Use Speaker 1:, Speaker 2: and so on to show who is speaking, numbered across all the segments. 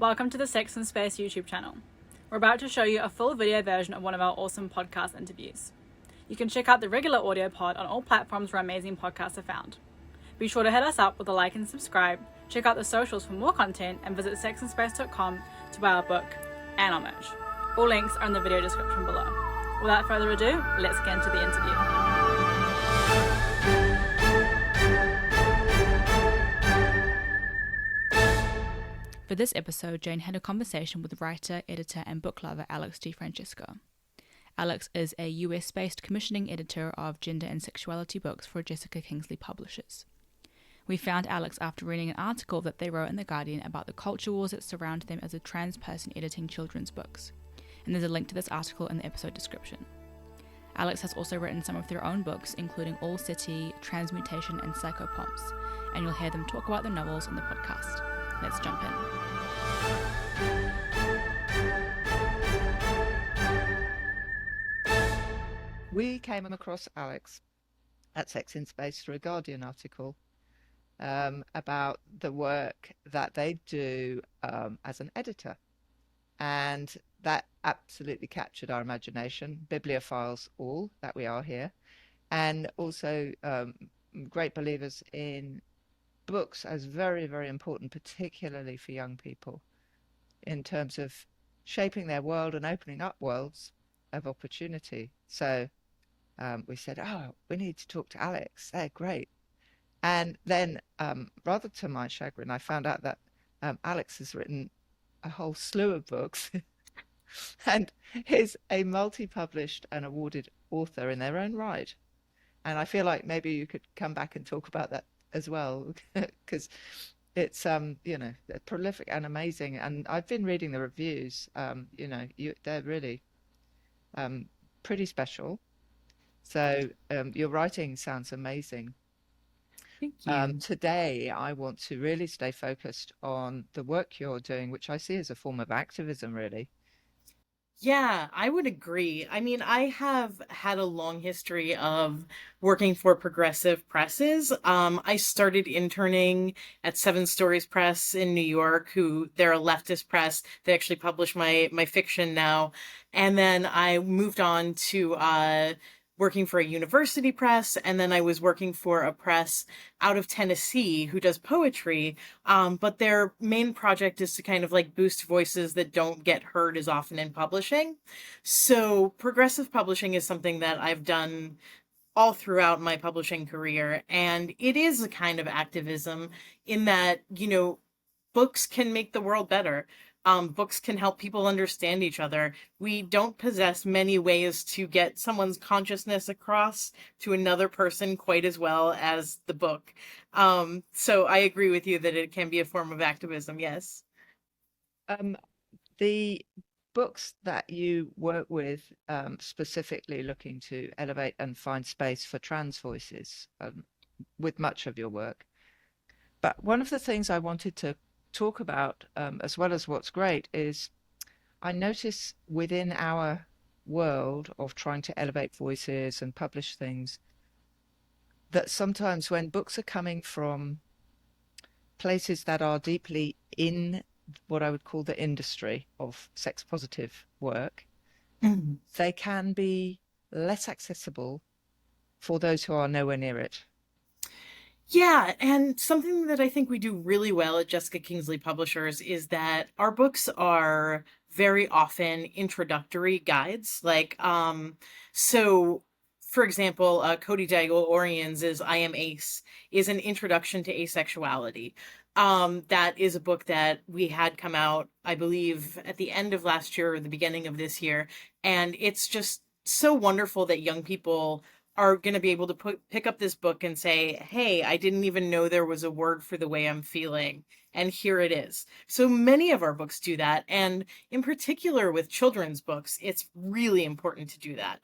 Speaker 1: Welcome to the Sex and Space YouTube channel. We're about to show you a full video version of one of our awesome podcast interviews. You can check out the regular audio pod on all platforms where amazing podcasts are found. Be sure to hit us up with a like and subscribe, check out the socials for more content, and visit sexandspace.com to buy our book and our merch. All links are in the video description below. Without further ado, let's get into the interview. For this episode, Jane had a conversation with writer, editor, and book lover Alex DiFrancesco. Alex is a US-based commissioning editor of gender and sexuality books for Jessica Kingsley Publishers. We found Alex after reading an article that they wrote in The Guardian about the culture wars that surround them as a trans person editing children's books, and there's a link to this article in the episode description. Alex has also written some of their own books, including All City, Transmutation, and Psychopomps, and you'll hear them talk about the novels in the podcast. Let's jump in.
Speaker 2: We came across Alex at Sex in Space through a Guardian article about the work that they do as an editor. And that absolutely captured our imagination, bibliophiles all, that we are here, and also great believers in books as very, very important, particularly for young people, in terms of shaping their world and opening up worlds of opportunity. So we said, oh, we need to talk to Alex. They're great. And then, rather to my chagrin, I found out that Alex has written a whole slew of books and is a multi-published and awarded author in their own right. And I feel like maybe you could come back and talk about that as well, because it's prolific and amazing. And I've been reading the reviews. They're really pretty special. So your writing sounds amazing.
Speaker 1: Thank you.
Speaker 2: Today, I want to really stay focused on the work you're doing, which I see as a form of activism, really.
Speaker 3: Yeah, I would agree. I mean, I have had a long history of working for progressive presses. I started interning at Seven Stories Press in New York, they're a leftist press. They actually publish my fiction now. And then I moved on to working for a university press, and then I was working for a press out of Tennessee who does poetry, but their main project is to kind of like boost voices that don't get heard as often in publishing. So progressive publishing is something that I've done all throughout my publishing career, and it is a kind of activism in that, books can make the world better. Books can help people understand each other. We don't possess many ways to get someone's consciousness across to another person quite as well as the book. So I agree with you that it can be a form of activism, yes.
Speaker 2: The books that you work with, specifically looking to elevate and find space for trans voices, with much of your work. But one of the things I wanted to talk about, as well as what's great, is I notice within our world of trying to elevate voices and publish things that sometimes when books are coming from places that are deeply in what I would call the industry of sex positive work, they can be less accessible for those who are nowhere near it.
Speaker 3: Yeah, and something that I think we do really well at Jessica Kingsley Publishers is that our books are very often introductory guides. So for example, Cody Daigle-Orian's I Am Ace is an introduction to asexuality. That is a book that we had come out, I believe, at the end of last year or the beginning of this year. And it's just so wonderful that young people are going to be able to pick up this book and say, hey, I didn't even know there was a word for the way I'm feeling. And here it is. So many of our books do that. And in particular with children's books, it's really important to do that.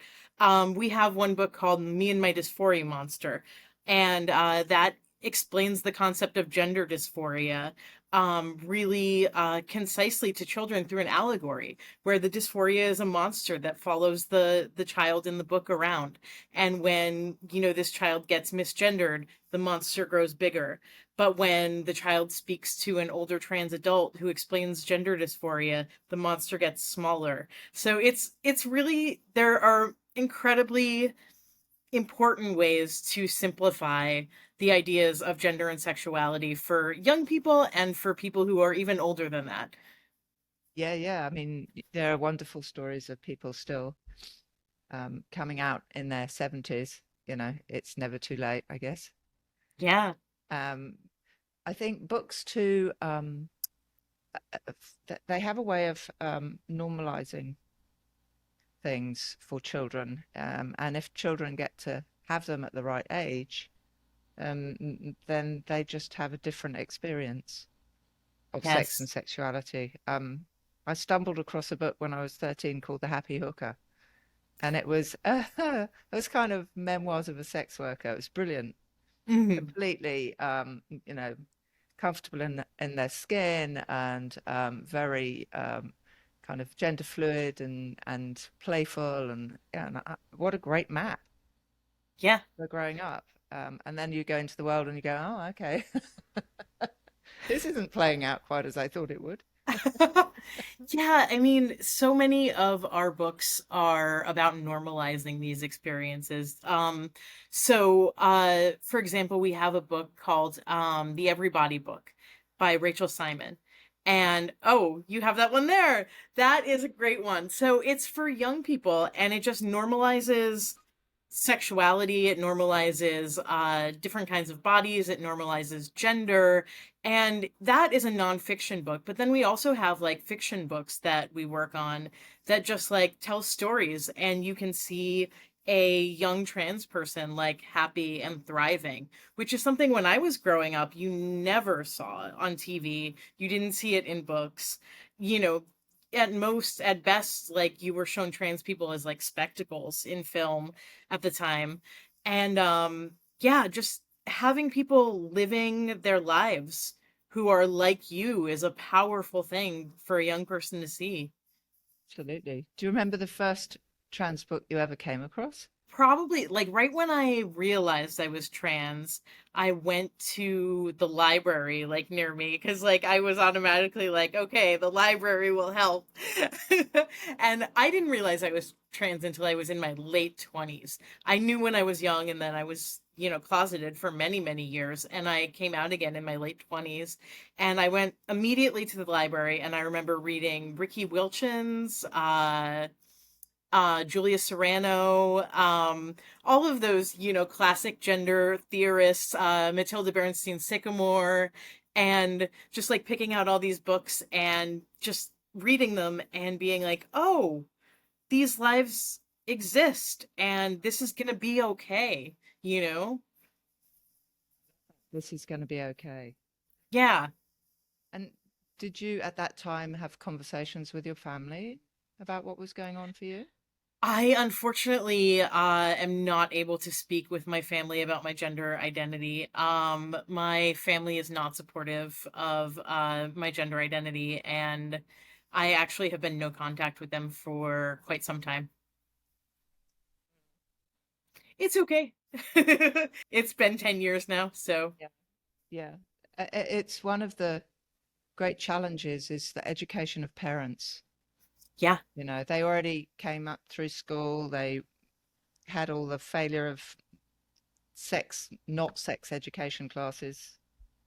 Speaker 3: We have one book called Me and My Dysphoria Monster. And that explains the concept of gender dysphoria really concisely to children through an allegory where the dysphoria is a monster that follows the child in the book around. And when, this child gets misgendered, the monster grows bigger. But when the child speaks to an older trans adult who explains gender dysphoria, the monster gets smaller. So it's really, there are incredibly important ways to simplify the ideas of gender and sexuality for young people and for people who are even older than that.
Speaker 2: Yeah. I mean, there are wonderful stories of people still coming out in their 70s. It's never too late, I guess.
Speaker 3: Yeah.
Speaker 2: Um, I think books too, they have a way of normalizing things for children. And if children get to have them at the right age, then they just have a different experience of sex and
Speaker 3: Yes.
Speaker 2: sexuality. I stumbled across a book when I was 13 called The Happy Hooker, and it was it was kind of memoirs of a sex worker. It was brilliant,
Speaker 3: Mhm.
Speaker 2: completely comfortable in their skin and very kind of gender fluid and playful and yeah, and what a great map
Speaker 3: Yeah.
Speaker 2: for growing up. And then you go into the world and you go, oh, okay, this isn't playing out quite as I thought it would.
Speaker 3: Yeah, I mean, so many of our books are about normalizing these experiences. For example, we have a book called The Everybody Book by Rachel Simon. And oh, you have that one there. That is a great one. So it's for young people and it just normalizes sexuality, it normalizes different kinds of bodies, it normalizes gender, and that is a nonfiction book. But then we also have like fiction books that we work on that just like tell stories, and you can see a young trans person like happy and thriving, which is something when I was growing up you never saw on TV, you didn't see it in books. you know at most, at best, like you were shown trans people as like spectacles in film at the time. And yeah, just having people living their lives who are like you is a powerful thing for a young person to see.
Speaker 2: Absolutely. Do you remember the first trans book you ever came across?
Speaker 3: Probably like right when I realized I was trans, I went to the library like near me because like I was automatically like, okay, the library will help. And I didn't realize I was trans until I was in my late 20s. I knew when I was young, and then I was, closeted for many, many years, and I came out again in my late 20s. And I went immediately to the library, and I remember reading Ricky Wilchin's Julia Serrano, all of those, classic gender theorists, Matilda Bernstein Sycamore, and just like picking out all these books and just reading them and being like, oh, these lives exist and this is going to be okay, you know?
Speaker 2: This is going to be okay.
Speaker 3: Yeah.
Speaker 2: And did you at that time have conversations with your family about what was going on for you?
Speaker 3: I unfortunately am not able to speak with my family about my gender identity. My family is not supportive of my gender identity, and I actually have been no contact with them for quite some time. It's okay. It's been 10 years now, so
Speaker 2: Yeah. Yeah. It's one of the great challenges is the education of parents.
Speaker 3: yeah.
Speaker 2: They already came up through school, they had all the failure of not sex education classes.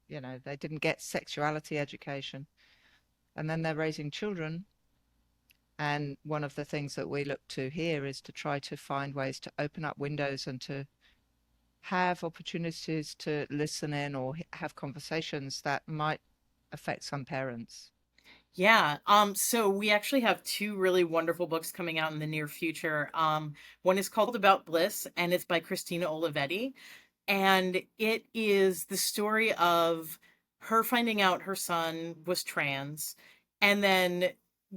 Speaker 2: They didn't get sexuality education. And then they're raising children. And one of the things that we look to here is to try to find ways to open up windows and to have opportunities to listen in or have conversations that might affect some parents.
Speaker 3: Yeah. So we actually have two really wonderful books coming out in the near future. One is called About Bliss, and it's by Christina Olivetti. And it is the story of her finding out her son was trans, and then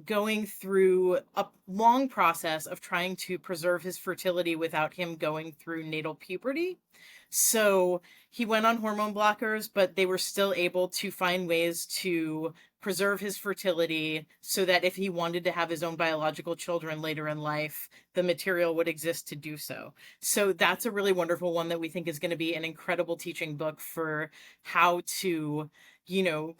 Speaker 3: going through a long process of trying to preserve his fertility without him going through natal puberty. So he went on hormone blockers, but they were still able to find ways to preserve his fertility so that if he wanted to have his own biological children later in life, the material would exist to do so. So that's a really wonderful one that we think is going to be an incredible teaching book for how to,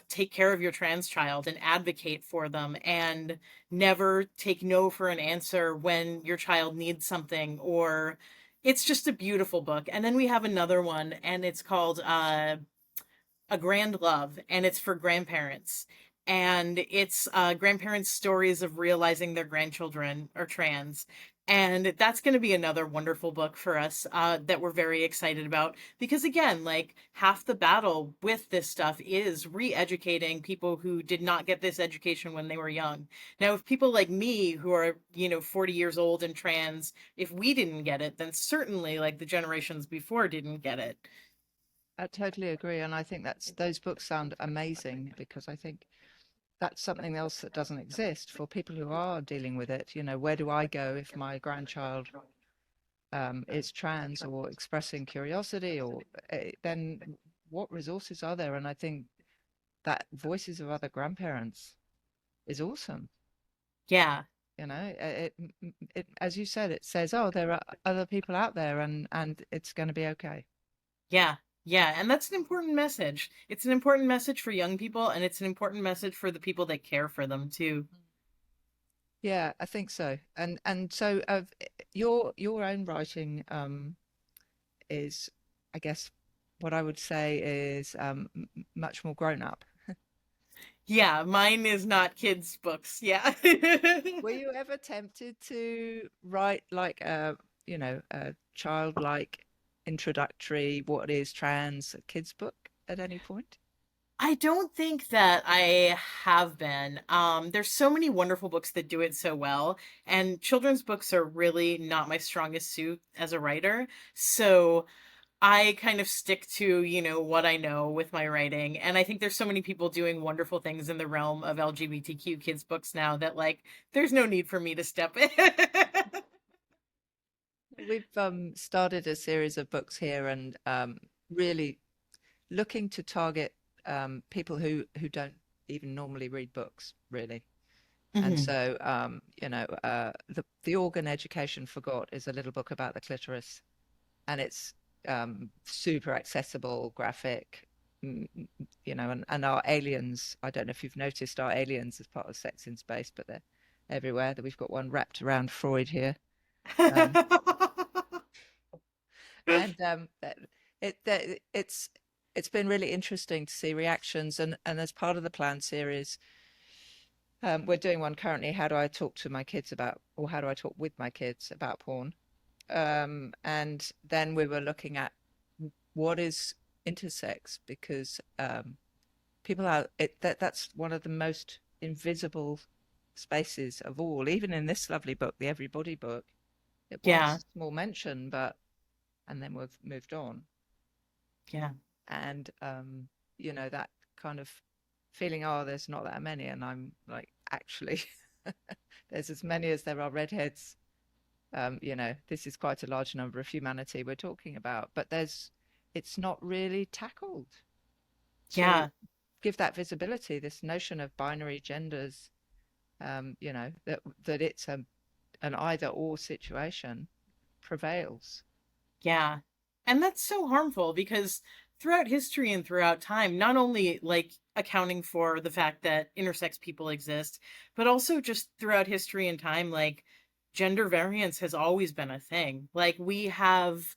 Speaker 3: take care of your trans child and advocate for them, and never take no for an answer when your child needs something. Or it's just a beautiful book. And then we have another one, and it's called A Grand Love, and it's for grandparents. And it's grandparents' stories of realizing their grandchildren are trans. And that's going to be another wonderful book for us that we're very excited about. Because again, like, half the battle with this stuff is re-educating people who did not get this education when they were young. Now, if people like me who are, 40 years old and trans, if we didn't get it, then certainly like the generations before didn't get it.
Speaker 2: I totally agree, and I think those books sound amazing, because I think that's something else that doesn't exist for people who are dealing with it. Where do I go if my grandchild is trans or expressing curiosity, or then what resources are there? And I think that Voices of Other Grandparents is awesome.
Speaker 3: Yeah.
Speaker 2: It as you said, it says, oh, there are other people out there, and it's going to be okay.
Speaker 3: Yeah. Yeah. And that's an important message. It's an important message for young people, and it's an important message for the people that care for them too.
Speaker 2: Yeah, I think so. And so your own writing is, I guess, what I would say is much more grown up.
Speaker 3: Yeah, mine is not kids' books. Yeah.
Speaker 2: Were you ever tempted to write like a childlike introductory what is trans kids book at any point?
Speaker 3: I don't think that I have been. There's so many wonderful books that do it so well, and children's books are really not my strongest suit as a writer. So I kind of stick to, what I know with my writing. And I think there's so many people doing wonderful things in the realm of LGBTQ kids books now that, like, there's no need for me to step in.
Speaker 2: We've started a series of books here, and really looking to target people who don't even normally read books, really. And
Speaker 3: Mhm.
Speaker 2: so, the Organ Education Forgot is a little book about the clitoris, and it's super accessible, graphic, and our aliens. I don't know if you've noticed our aliens as part of Sex in Space, but they're everywhere. That we've got one wrapped around Freud here. Um, and it's been really interesting to see reactions, and as part of the planned series, we're doing one currently. How do I talk to my kids about, or how do I talk with my kids about porn? And then we were looking at what is intersex, because people are that's one of the most invisible spaces of all. Even in this lovely book, the Everybody book, it
Speaker 3: Yeah.
Speaker 2: was small mention, and then we've moved on.
Speaker 3: Yeah.
Speaker 2: And that kind of feeling, oh, there's not that many, and I'm like, actually, there's as many as there are redheads. This is quite a large number of humanity we're talking about, but it's not really tackled to
Speaker 3: Yeah.
Speaker 2: give that visibility. This notion of binary genders, that it's an either or situation prevails.
Speaker 3: Yeah. And that's so harmful because throughout history and throughout time, not only like accounting for the fact that intersex people exist, but also just throughout history and time, like gender variance has always been a thing. Like we have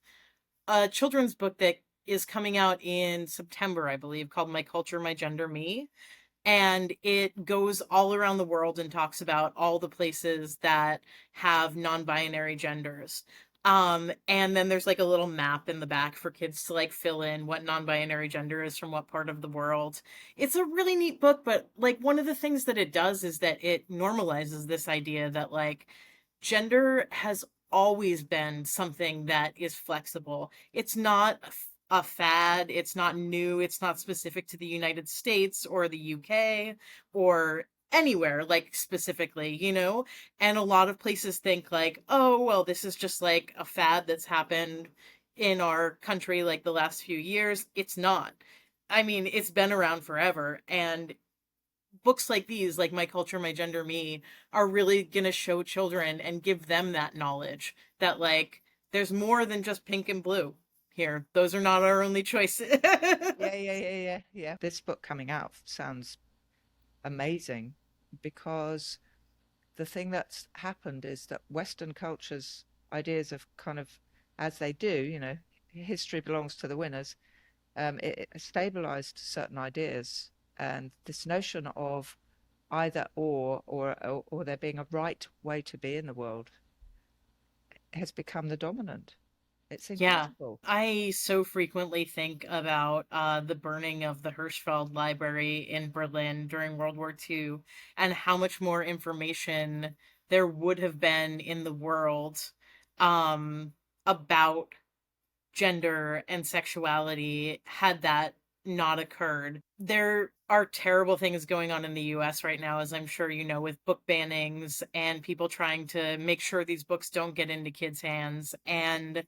Speaker 3: a children's book that is coming out in September, I believe, called My Culture, My Gender, Me. And it goes all around the world and talks about all the places that have non-binary genders. And then there's like a little map in the back for kids to like fill in what non-binary gender is from what part of the world. It's a really neat book, but like one of the things that it does is that it normalizes this idea that like gender has always been something that is flexible. It's not a fad, it's not new, it's not specific to the United States or the UK or anywhere, like specifically, you know? And a lot of places think like, oh, well, this is just like a fad that's happened in our country like the last few years. It's not. I mean, it's been around forever. And books like these, like My Culture, My Gender, Me, are really going to show children and give them that knowledge that, like, there's more than just pink and blue here. Those are not our only choices.
Speaker 2: Yeah. This book coming out sounds amazing because the thing that's happened is that Western culture's ideas of kind of, as they do, you know, history belongs to the winners. It stabilized certain ideas, and this notion of either or there being a right way to be in the world has become the dominant. It's
Speaker 3: Yeah,
Speaker 2: incredible.
Speaker 3: I so frequently think about the burning of the Hirschfeld Library in Berlin during World War II and how much more information there would have been in the world about gender and sexuality had that not occurred. There are terrible things going on in the US right now, as I'm sure you know, with book bannings and people trying to make sure these books don't get into kids' hands. And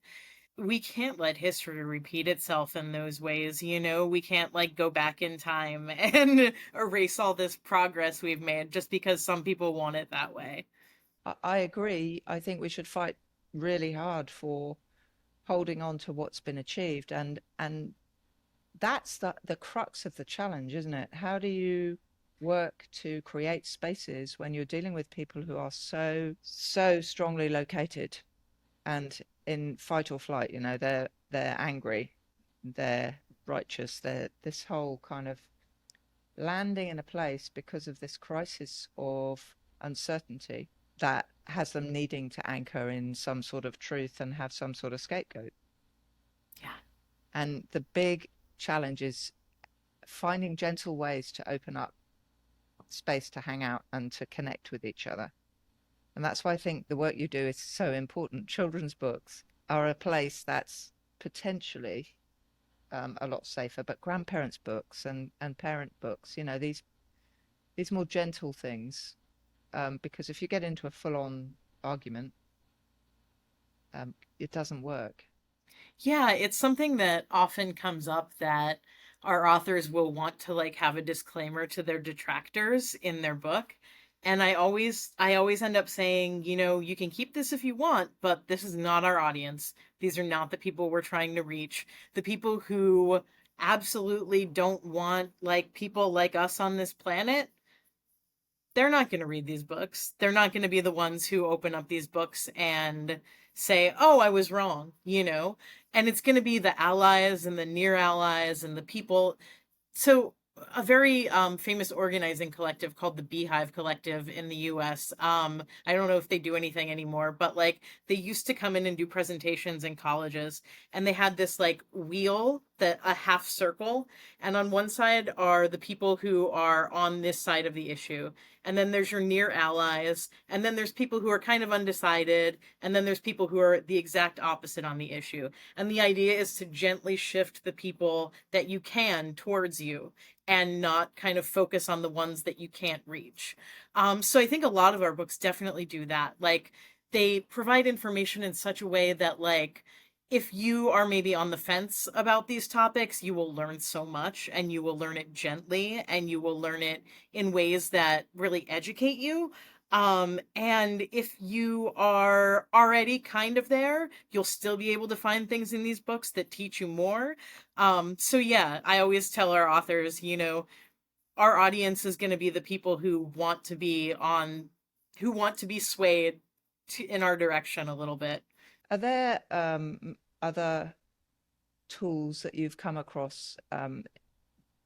Speaker 3: we can't let history repeat itself in those ways, you know? We can't like go back in time and erase all this progress we've made just because some people want it that way.
Speaker 2: I agree. I think we should fight really hard for holding on to what's been achieved, and that's the crux of the challenge, isn't it? How do you work to create spaces when you're dealing with people who are so strongly located and in fight or flight? You know, they're angry, they're righteous, they're this whole kind of landing in a place because of this crisis of uncertainty that has them needing to anchor in some sort of truth and have some sort of scapegoat.
Speaker 3: Yeah.
Speaker 2: And the big challenge is finding gentle ways to open up space to hang out and to connect with each other. And that's why I think the work you do is so important. Children's books are a place that's potentially a lot safer, but grandparents' books and parent books, you know, these more gentle things, because if you get into a full-on argument, it doesn't work.
Speaker 3: Yeah, it's something that often comes up that our authors will want to like have a disclaimer to their detractors in their book. And I always end up saying, you know, you can keep this if you want, but this is not our audience. These are not the people we're trying to reach. The people who absolutely don't want like people like us on this planet, they're not going to read these books. They're not going to be the ones who open up these books and say, oh, I was wrong, you know? And it's going to be the allies and the near allies and the people. So, a very famous organizing collective called the Beehive Collective in the US. I don't know if they do anything anymore, but like they used to come in and do presentations in colleges, and they had this like wheel, that a half circle, and on one side are the people who are on this side of the issue, and then there's your near allies, and then there's people who are kind of undecided, and then there's people who are the exact opposite on the issue. And the idea is to gently shift the people that you can towards you and not kind of focus on the ones that you can't reach. So I think a lot of our books definitely do that. Like they provide information in such a way that like if you are maybe on the fence about these topics, you will learn so much and you will learn it gently and you will learn it in ways that really educate you. And if you are already kind of there, you'll still be able to find things in these books that teach you more. So yeah, I always tell our authors, you know, our audience is going to be the people who want to be swayed in our direction a little bit.
Speaker 2: Are there other tools that you've come across in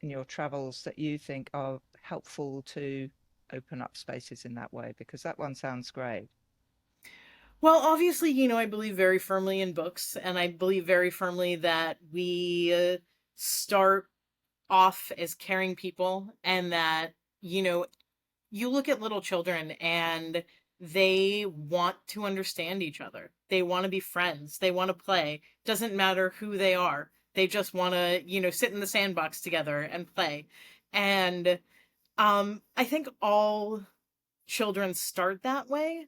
Speaker 2: your travels that you think are helpful to open up spaces in that way? Because that one sounds great.
Speaker 3: Well, obviously, you know, I believe very firmly in books, and I believe very firmly that we start off as caring people, and that, you know, you look at little children and they want to understand each other. They want to be friends. They want to play. Doesn't matter who they are. They just want to, you know, sit in the sandbox together and play. And I think all children start that way,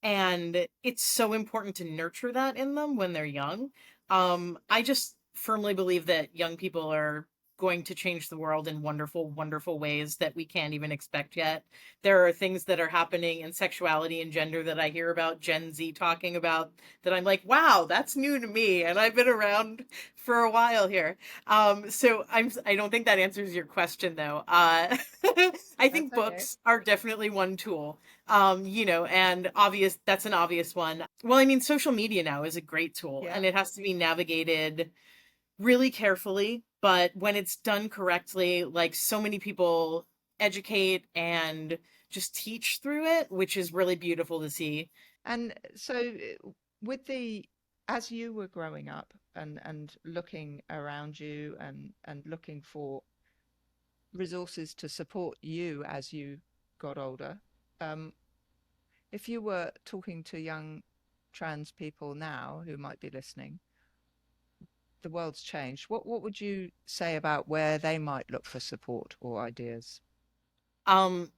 Speaker 3: and it's so important to nurture that in them when they're young. I just firmly believe that young people are going to change the world in wonderful, wonderful ways that we can't even expect yet. There are things that are happening in sexuality and gender that I hear about Gen Z talking about that I'm like, wow, that's new to me, and I've been around for a while here. I don't think that answers your question though. I
Speaker 2: That's
Speaker 3: think
Speaker 2: okay.
Speaker 3: books are definitely one tool. And obvious, that's an obvious one. Well, I mean, social media now is a great tool,
Speaker 2: Yeah.
Speaker 3: and it has to be navigated really carefully, but when it's done correctly, like so many people educate and just teach through it, which is really beautiful to see.
Speaker 2: And so, with the as you were growing up and looking around you and looking for resources to support you as you got older, um, if you were talking to young trans people now who might be listening, the world's changed. What would you say about where they might look for support or ideas?
Speaker 3: Um,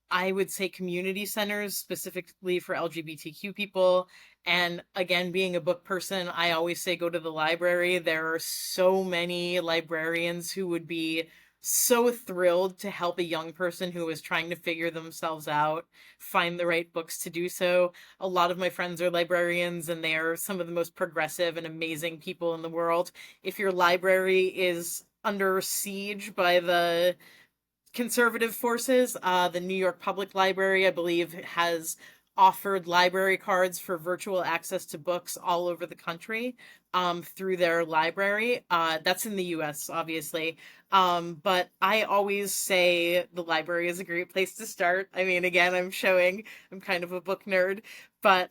Speaker 3: I would say community centers specifically for LGBTQ people. And again, being a book person, I always say go to the library. There are so many librarians who would be so thrilled to help a young person who is trying to figure themselves out find the right books to do so. A lot of my friends are librarians, and they are some of the most progressive and amazing people in the world. If your library is under siege by the conservative forces. The New York Public Library, I believe, has offered library cards for virtual access to books all over the country through their library. That's in the US, obviously. But I always say the library is a great place to start. I mean, again, I'm kind of a book nerd, but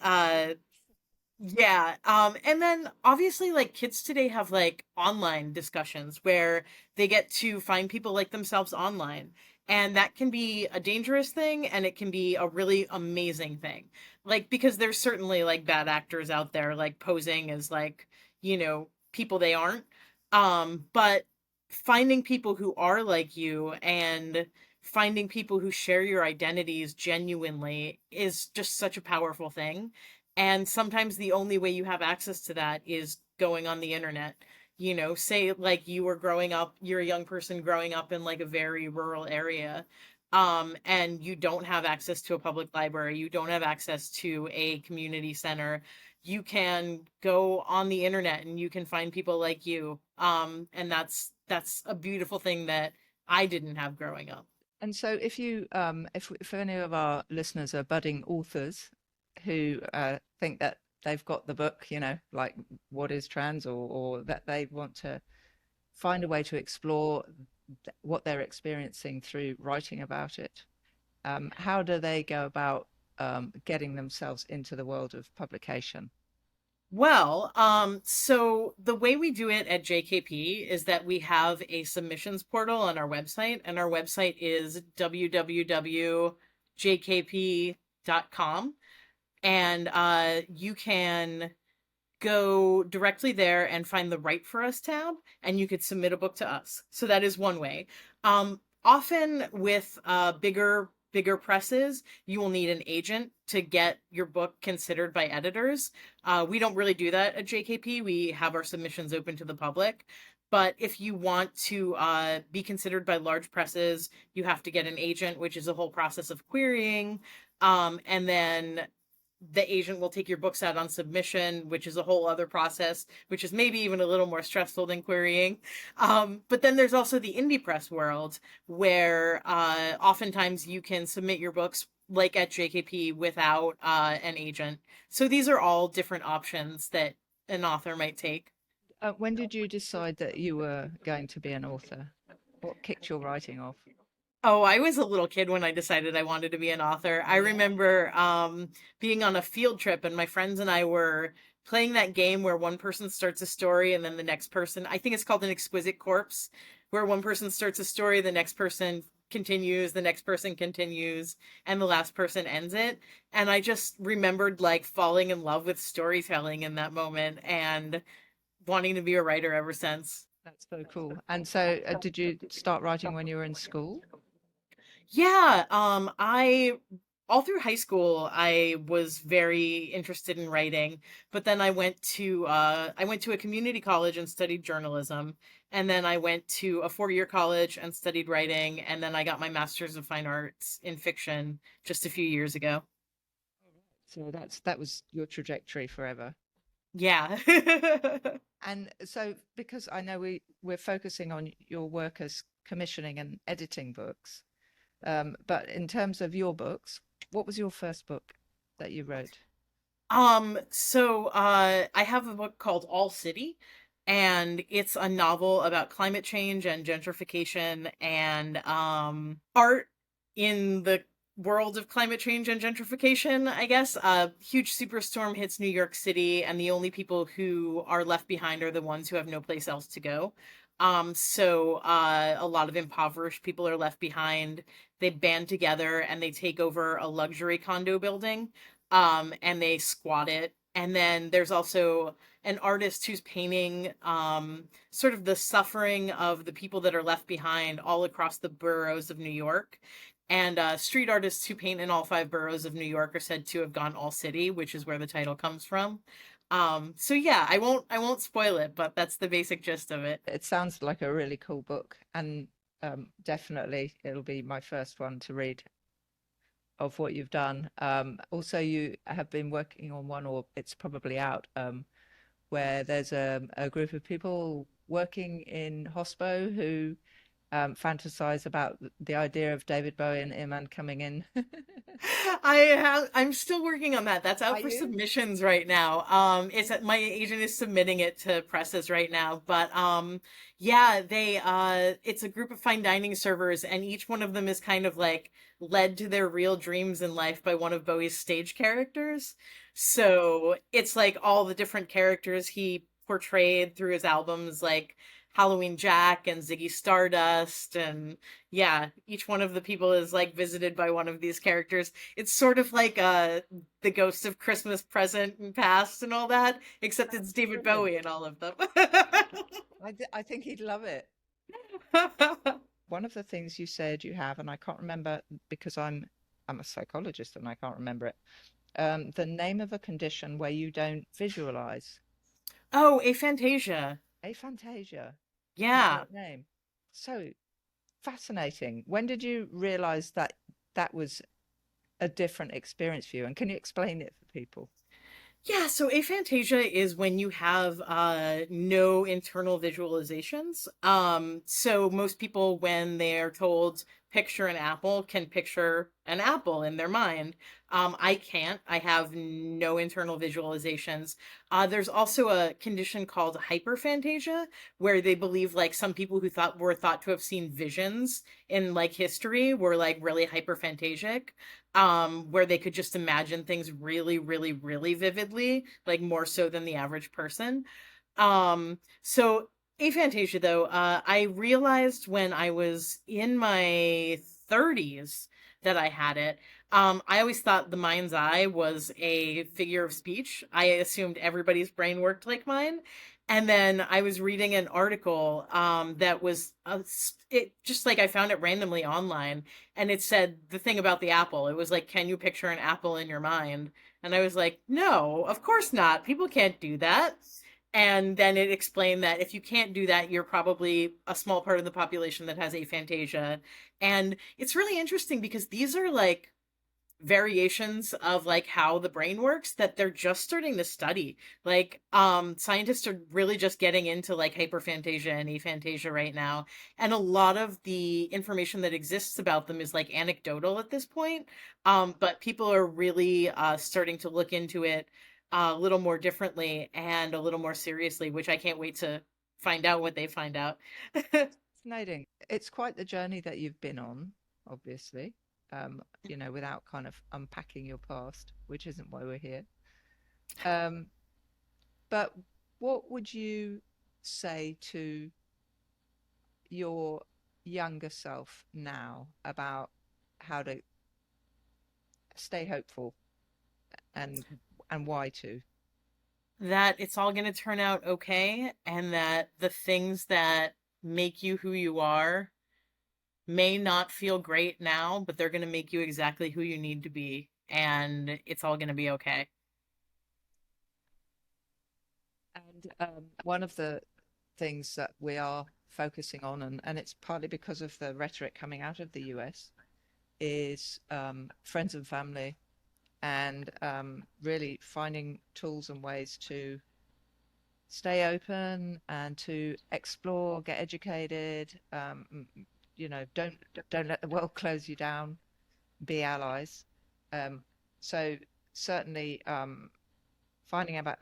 Speaker 3: yeah. And then obviously like kids today have like online discussions where they get to find people like themselves online. And that can be a dangerous thing and it can be a really amazing thing. Like because there's certainly like bad actors out there like posing as like, people they aren't. But finding people who are like you and finding people who share your identities genuinely is just such a powerful thing, and sometimes the only way you have access to that is going on the internet. Say like you're a young person growing up in like a very rural area, and you don't have access to a public library, you don't have access to a community center. You can go on the internet and you can find people like you. And that's a beautiful thing that I didn't have growing up.
Speaker 2: And so, if any of our listeners are budding authors who think that they've got the book, like what is trans, or that they want to find a way to explore what they're experiencing through writing about it, how do they go about getting themselves into the world of publication?
Speaker 3: Well, so the way we do it at JKP is that we have a submissions portal on our website, and our website is www.jkp.com. And you can go directly there and find the Write for Us tab, and you could submit a book to us. So that is one way. Often with bigger presses, you will need an agent to get your book considered by editors. We don't really do that at JKP. We have our submissions open to the public. But if you want to be considered by large presses, you have to get an agent, which is a whole process of querying. And then the agent will take your books out on submission, which is a whole other process, which is maybe even a little more stressful than querying. But then there's also the indie press world, where oftentimes you can submit your books like at JKP without an agent. So these are all different options that an author might take.
Speaker 2: When did you decide that you were going to be an author? What kicked your writing off?
Speaker 3: Oh, I was a little kid when I decided I wanted to be an author. I
Speaker 2: Yeah.
Speaker 3: remember being on a field trip, and my friends and I were playing that game where one person starts a story and then the next person, I think it's called an exquisite corpse, where one person starts a story, the next person continues, the next person continues, and the last person ends it. And I just remembered like falling in love with storytelling in that moment and wanting to be a writer ever since.
Speaker 2: That's so cool. And so, did you start writing when you were in school?
Speaker 3: Yeah, I all through high school I was very interested in writing, but then I went to a community college and studied journalism, and then I went to a 4-year college and studied writing, and then I got my master's of fine arts in fiction just a few years ago.
Speaker 2: So that was your trajectory forever.
Speaker 3: Yeah.
Speaker 2: And so, because I know we're focusing on your work as commissioning and editing books, but in terms of your books, what was your first book that you wrote?
Speaker 3: I have a book called All City, and it's a novel about climate change and gentrification and art in the world of climate change and gentrification, I guess. A huge superstorm hits New York City, and the only people who are left behind are the ones who have no place else to go. A lot of impoverished people are left behind. They band together and they take over a luxury condo building, and they squat it. And then there's also an artist who's painting sort of the suffering of the people that are left behind all across the boroughs of New York. And street artists who paint in all 5 boroughs of New York are said to have gone all city, which is where the title comes from. So yeah, I won't spoil it, but that's the basic gist of it.
Speaker 2: It sounds like a really cool book, and definitely it'll be my first one to read of what you've done. Also, you have been working on one, or it's probably out, where there's a group of people working in hospo who fantasize about the idea of David Bowie and Iman coming in.
Speaker 3: I'm still working on that. That's
Speaker 2: Are
Speaker 3: out for
Speaker 2: you?
Speaker 3: submissions right now. My agent is submitting it to presses right now, but yeah, it's a group of fine dining servers, and each one of them is kind of like led to their real dreams in life by one of Bowie's stage characters. So it's like all the different characters he portrayed through his albums, like Halloween Jack and Ziggy Stardust, and yeah, each one of the people is like visited by one of these characters. It's sort of like the ghost of Christmas present and past and all that, except it's
Speaker 2: That's
Speaker 3: David
Speaker 2: brilliant.
Speaker 3: Bowie in all of them.
Speaker 2: I think he'd love it. One of the things you said you have, and I can't remember because I'm a psychologist and I can't remember it. The name of a condition where you don't visualize.
Speaker 3: Oh, aphantasia.
Speaker 2: Aphantasia.
Speaker 3: Yeah.
Speaker 2: Great name. So fascinating. When did you realize that that was a different experience for you? And can you explain it for people?
Speaker 3: Yeah, so aphantasia is when you have no internal visualizations. So most people, when they're told picture an apple, can picture an apple in their mind. I can't. I have no internal visualizations. There's also a condition called hyperphantasia, where they believe like some people who were thought to have seen visions in like history were like really hyperphantagic, where they could just imagine things really, really, really vividly, like more so than the average person. So aphantasia, though, I realized when I was in my 30s that I had it. I always thought the mind's eye was a figure of speech. I assumed everybody's brain worked like mine. And then I was reading an article that was it just like I found it randomly online, and it said the thing about the apple. It was like, can you picture an apple in your mind? And I was like, no, of course not. People can't do that. And then it explained that if you can't do that, you're probably a small part of the population that has aphantasia. And it's really interesting because these are like variations of like how the brain works that they're just starting to study. Like scientists are really just getting into like hyperphantasia and aphantasia right now, and a lot of the information that exists about them is like anecdotal at this point. But people are really starting to look into it a little more differently and a little more seriously, which I can't wait to find out what they find out.
Speaker 2: Fascinating. It's quite the journey that you've been on, obviously, without kind of unpacking your past, which isn't why we're here. Um, but what would you say to your younger self now about how to stay hopeful and why to?
Speaker 3: That it's all going to turn out okay, and that the things that make you who you are may not feel great now, but they're going to make you exactly who you need to be, and it's all going to be okay.
Speaker 2: And one of the things that we are focusing on, and it's partly because of the rhetoric coming out of the US, is friends and family, and really finding tools and ways to stay open and to explore, get educated. Don't let the world close you down. Be allies. Um, so certainly finding out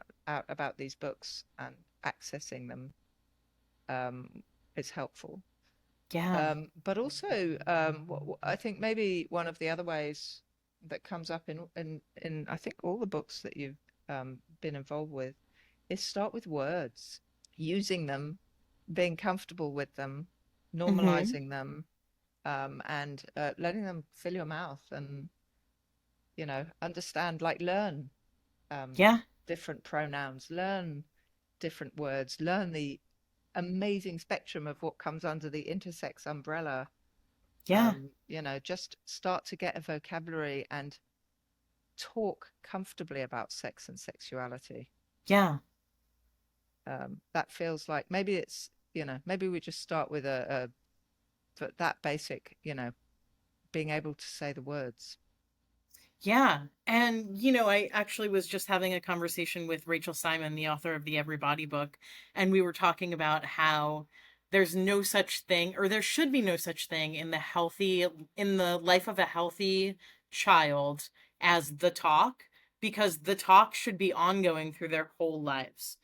Speaker 2: about these books and accessing them um, is helpful.
Speaker 3: Yeah.
Speaker 2: But also, I think maybe one of the other ways that comes up in I think all the books that you've been involved with is start with words, using them, being comfortable with them,
Speaker 3: Hmm.
Speaker 2: normalizing them, and letting them fill your mouth and, understand, like learn um,
Speaker 3: Yeah.
Speaker 2: different pronouns, learn different words, learn the amazing spectrum of what comes under the intersex umbrella.
Speaker 3: Yeah.
Speaker 2: Just start to get a vocabulary and talk comfortably about sex and sexuality.
Speaker 3: Yeah.
Speaker 2: That feels like maybe maybe we just start with but that basic, being able to say the words.
Speaker 3: Yeah. And, I actually was just having a conversation with Rachel Simon, the author of the Everybody book, and we were talking about how there's no such thing, or there should be no such thing in the life of a healthy child as the talk, because the talk should be ongoing through their whole lives.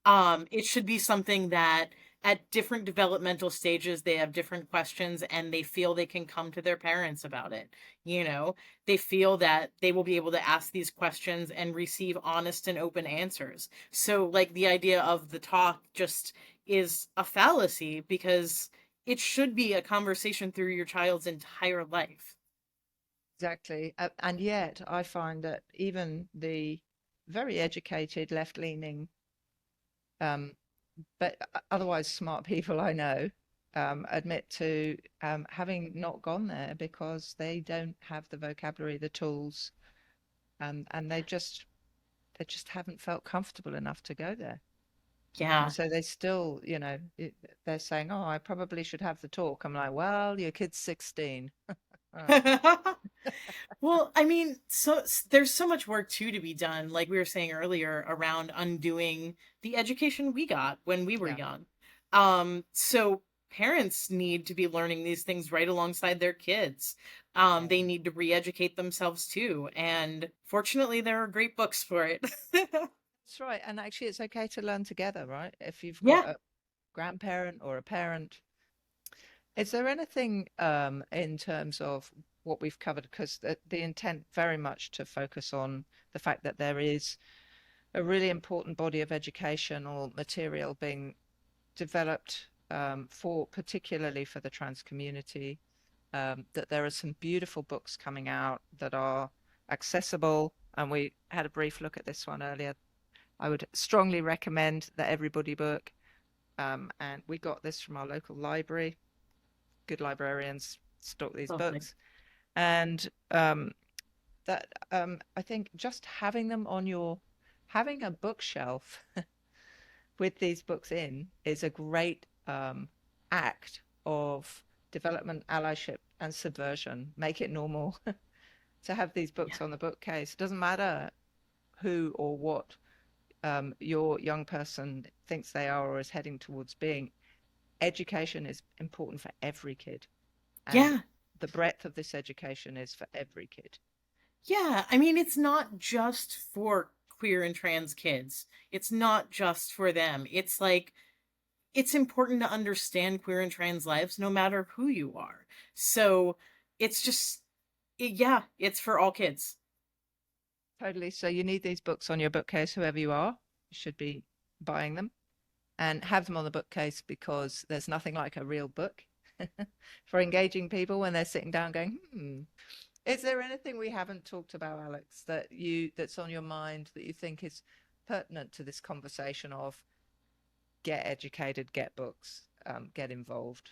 Speaker 3: It should be something that at different developmental stages, they have different questions and they feel they can come to their parents about it. You know, they feel that they will be able to ask these questions and receive honest and open answers. So, like, the idea of the talk just is a fallacy because it should be a conversation through your child's entire life.
Speaker 2: Exactly. And yet I find that even the very educated, left-leaning, um, but otherwise smart people I know admit to having not gone there because they don't have the vocabulary, the tools, and they just haven't felt comfortable enough to go there. And
Speaker 3: Yeah.
Speaker 2: so they still, they're saying, "Oh, I probably should have the talk." I'm like, "Well, your kid's 16." Uh,
Speaker 3: Well, I mean, there's so much work too to be done, like we were saying earlier, around undoing the education we got when we were
Speaker 2: yeah,
Speaker 3: young. So parents need to be learning these things right alongside their kids.
Speaker 2: yeah.
Speaker 3: They need to re-educate themselves too, and fortunately, there are great books for it.
Speaker 2: That's right. And actually, it's okay to learn together, right? If you've got
Speaker 3: Yeah.
Speaker 2: a grandparent or a parent. Is there anything in terms of what we've covered? Because the intent very much to focus on the fact that there is a really important body of educational material being developed particularly for the trans community. That there are some beautiful books coming out that are accessible, and we had a brief look at this one earlier. I would strongly recommend the Everybody book, and we got this from our local library. Good librarians stock these
Speaker 3: Lovely.
Speaker 2: books, and that I think just having them on having a bookshelf with these books in is a great act of development, allyship, and subversion. Make it normal to have these
Speaker 3: Yeah.
Speaker 2: books on the bookcase. It doesn't matter who or what your young person thinks they are or is heading towards being. Education is important for every kid, and
Speaker 3: Yeah.
Speaker 2: the breadth of this education is for every kid.
Speaker 3: Yeah, I mean, it's not just for queer and trans kids. It's not just for them. It's like, it's important to understand queer and trans lives no matter who you are. So it's just, yeah, it's for all kids.
Speaker 2: Totally. So you need these books on your bookcase, whoever you are. You should be buying them and have them on the bookcase because there's nothing like a real book for engaging people when they're sitting down going, is there anything we haven't talked about, Alex, that's on your mind that you think is pertinent to this conversation of get educated, get books, get involved?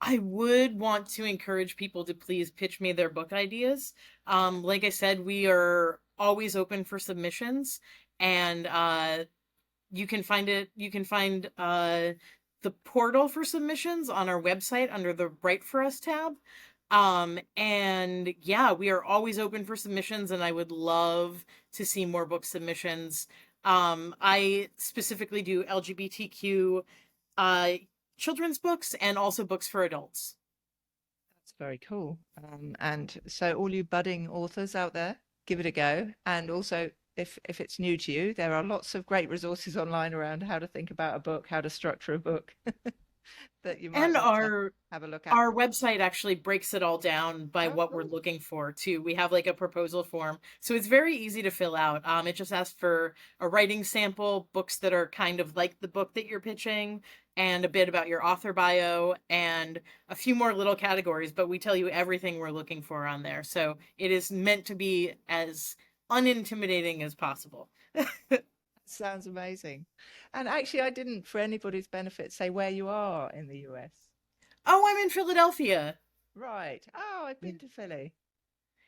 Speaker 3: I would want to encourage people to please pitch me their book ideas. Like I said, we are always open for submissions, and you can find the portal for submissions on our website under the Write for Us tab. And yeah, we are always open for submissions, and I would love to see more book submissions. I specifically do LGBTQ uh, children's books and also books for adults.
Speaker 2: That's very cool. And so all you budding authors out there, give it a go. And also, if it's new to you, there are lots of great resources online around how to think about a book, how to structure a book that you might
Speaker 3: And
Speaker 2: want to have a look at.
Speaker 3: our website actually breaks it all down by
Speaker 2: Oh,
Speaker 3: what we're
Speaker 2: cool.
Speaker 3: looking for too. We have like a proposal form, so it's very easy to fill out. It just asks for a writing sample, books that are kind of like the book that you're pitching, and a bit about your author bio, and a few more little categories. But we tell you everything we're looking for on there, so it is meant to be as unintimidating as possible.
Speaker 2: Sounds amazing. And actually, I didn't, for anybody's benefit, say where you are in the US.
Speaker 3: Oh, I'm in Philadelphia.
Speaker 2: Right. Oh, I've been to Philly.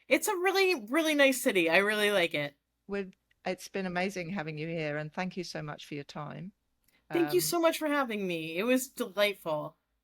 Speaker 3: It's a really, really nice city. I really like it.
Speaker 2: With It's been amazing having you here, and thank you so much for your time.
Speaker 3: Thank you
Speaker 2: Um,
Speaker 3: so much for having me. It was delightful.